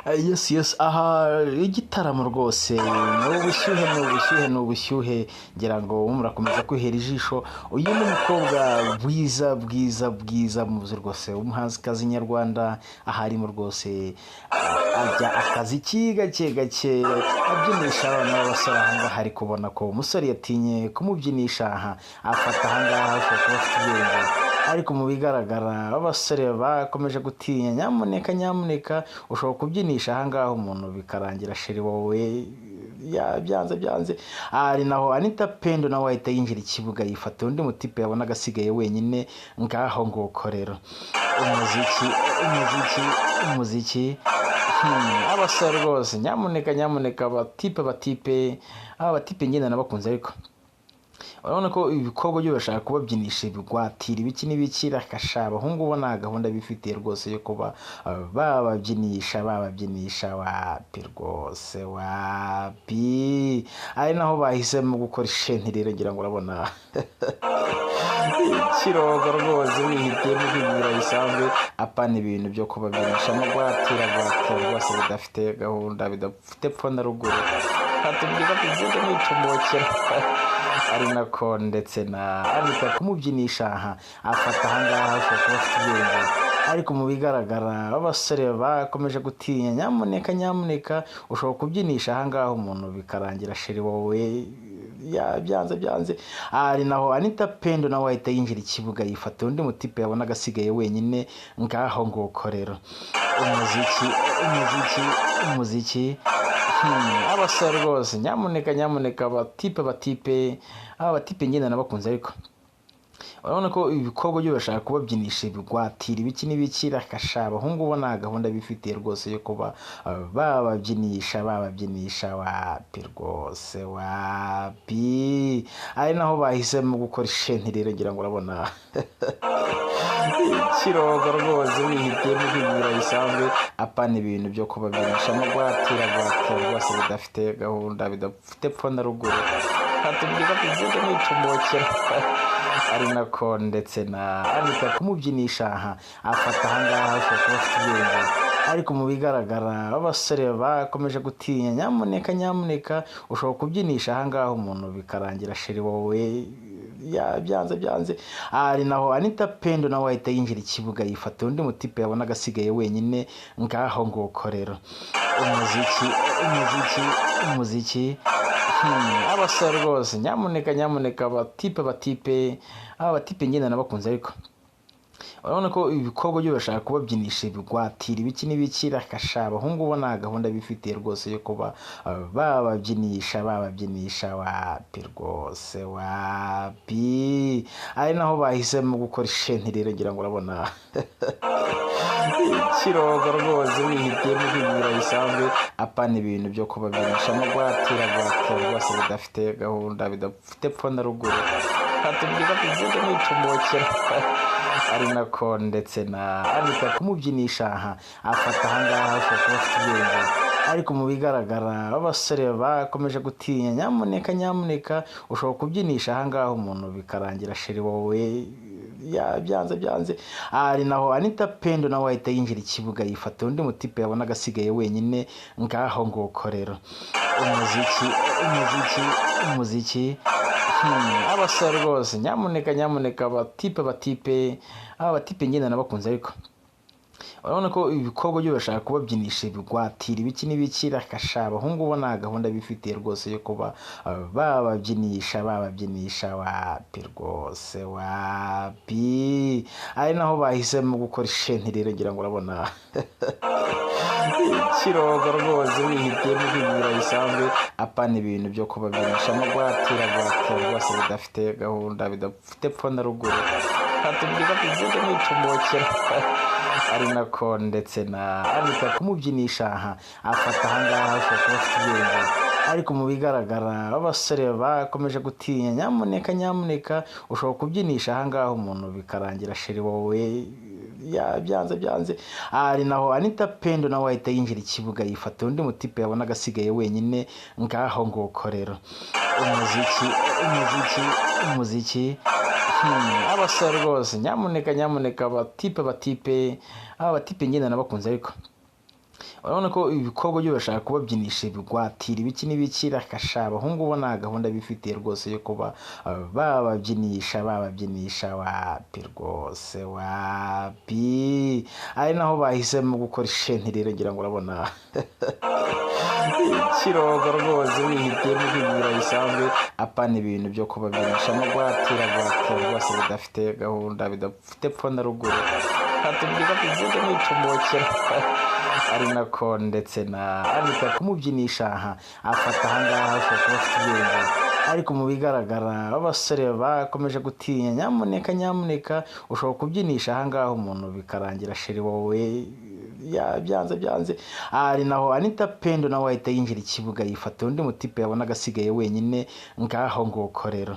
Yes yes, aha igitaramo rwose ni ubushyuhe ngira ngo murakomeza kwihera ijisho. Uyu ni umukobwa bwiza muzi rwose, umuhanzikazi nyarwanda aharimo rwose ajya akazi gake abyinisha abana b'abasore. Ahangaha ari kubona ko umusore yatinye kumubyinisha, afata ahangaha ushobora kuba afite ubwenge, ariko mu bigaragara abasore bakomeje gutinya. Nyamuneka ushobora kubyinisha ahangaha umuntu bikarangira sheri wowe byanze. Ari naho Anita Pendo nawe ahita yinjira ikibuga, yifata undi mutipe yabona agasigaye wenyine ngaho nguko rero. Umuziki abasore rwose, nyamuneka abatipe ngenda nabakunze, ariko urabona ko ibikorwa byo bashaka kubabyinisha ibigwatira ibiki n'ibiki rakasha. Abahungu bo nta gahunda bifitiye rwose yo kuba bababyinisha wapi rwose, wapi. Ari naho bahisemo gukora ishenti rero, ngira ngo urabona ikirogo rwose wihitiyemo ibintu bisanzwe, apana ibintu byo kubabyinisha no gwatira rwose bidafite gahunda, bidafite pfo na ruguru. Hatubwira tuvuge n'icumokera ari nako ndetse na Anita kumubyinisha, afata ahangaha ushobora kuba afite ubwenge, ariko mu bigaragara abasore bakomeje gutinya. Nyamuneka ushobora kubyinisha ahangaha umuntu bikarangira sheri wowe byanze. Ari naho Anita Pendo nawe ahita yinjira ikibuga, yifata undi mutipe yabona agasigaye wenyine ngaho nguko rero. Umuziki abasore rwose, nyamuneka abatipe ngenda nabakunze, ariko urabona ko ibikorwa byo bashaka kubabyinisha ibigwatira ibiki n'ibiki rakasha. Abahungu bo nta gahunda bifitiye rwose yo kuba bababyinisha wapi rwose, wapi. Ari naho bahisemo gukora ishenti rero, ngira ngo urabona ikirogo rwose wihitiyemo ibintu bisanzwe, apana ibintu byo kubabyinisha no gwatira rwose bidafite gahunda, bidafite pfo na ruguru. Hatubwira tuvuge n'icumokera ari nako ndetse na Anita kumubyinisha, afata ahangaha ushobora kuba afite ubwenge, ariko mu bigaragara abasore bakomeje gutinya. Nyamuneka ushobora kubyinisha ahangaha umuntu bikarangira sheri wowe byanze. Ari naho Anita Pendo nawe ahita yinjira ikibuga, yifata undi mutipe yabona agasigaye wenyine ngaho nguko rero. Umuziki abasore rwose, nyamuneka abatipe ngenda nabakunze, ariko urabona ko ibikorwa byo bashaka kubabyinisha ibigwatira ibiki n'ibiki rakasha. Abahungu bo nta gahunda bifitiye rwose yo kuba bababyinisha wapi rwose, wapi. Ari naho bahisemo gukora ishenti rero, ngira ngo urabona ikirogo rwose wihitiyemo ibintu bisanzwe, apana ibintu byo kubabyinisha no gwatira rwose bidafite gahunda, bidafite pfo na ruguru. Hatubwira tuvuge n'icumokera ari nako ndetse na Anita kumubyinisha, afata ahangaha ushobora kuba afite ubwenge, ariko mu bigaragara abasore bakomeje gutinya. Nyamuneka ushobora kubyinisha ahangaha umuntu bikarangira sheri wowe byanze. Ari naho Anita Pendo nawe ahita yinjira ikibuga, yifata undi mutipe yabona agasigaye wenyine ngaho nguko rero. Umuziki abasore rwose, nyamuneka abatipe ngenda nabakunze, ariko urabona ko ibikorwa byo bashaka kubabyinisha ibigwatira ibiki n'ibiki rakasha. Abahungu bo nta gahunda bifitiye rwose yo kuba bababyinisha wapi rwose, wapi. Ari naho bahisemo gukora ishenti rero, ngira ngo urabona ikirogo rwose wihitiyemo ibintu bisanzwe, apana ibintu byo kubabyinisha no gwatira rwose bidafite gahunda, bidafite pfo na ruguru. Hatubwira tuvuge n'icumokera ari nako ndetse na Anita kumubyinisha, afata ahangaha ushobora kuba afite ubwenge, ariko mu bigaragara abasore bakomeje gutinya. Nyamuneka ushobora kubyinisha ahangaha umuntu bikarangira sheri wowe byanze. Ari naho Anita Pendo nawe ahita yinjira ikibuga, yifata undi mutipe yabona agasigaye wenyine ngaho nguko rero. Umuziki abasore rwose, nyamuneka abatipe ngenda nabakunze, ariko urabona ko ibikobwa byo bashaka kubabyinisha ibigwatira ibiki n'ibiki rakasha abahungu bo nta gahunda bifitiye rwose yo kuba bababyinisha wapi rwose wapi, ari naho bahisemo gukora ishentirero ngira ngo urabona ikirogo rwose wihitiyemo ibintu bisanzwe apana ibintu byo kubabyinisha amagwatira rwose bidafite gahunda bidafite epfo na ruguru hatubwira tuvuge n'icumokera ari nako ndetse na Anita kumubyinisha afata ahangaha ushobora kuba afite ubwenge, ariko mu bigaragara abasore bakomeje gutinya nyamuneka ushobora kubyinisha ahangaha umuntu bikarangira sheri wowe byanze ari naho Anita Pendo nawe ahita yinjira ikibuga yifata undi mutipe yabona agasigaye wenyine ngaho nguko rero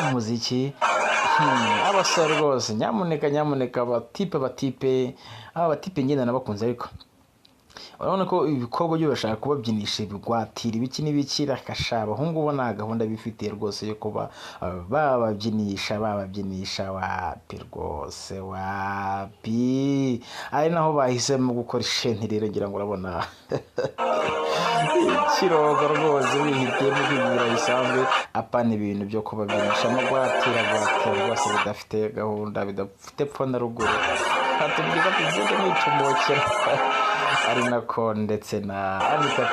umuziki abasore rwose nyamuneka abatipe ngenda nabakunze, ariko urabona ko ibikobwa byo bashaka kubabyinisha ibigwatira ibiki n'ibiki rakasha abahungu bo nta gahunda bifitiye rwose yo kuba bababyinisha wapi rwose wapi, ari naho bahisemo gukora ishentirero ngira ngo urabona ikirogo rwose wihitiyemo ibintu bisanzwe apana ibintu byo kubabyinisha amagwatira rwose bidafite gahunda bidafite epfo na ruguru hatubwira tuvuge n'icumokera ari nako ndetse na Anita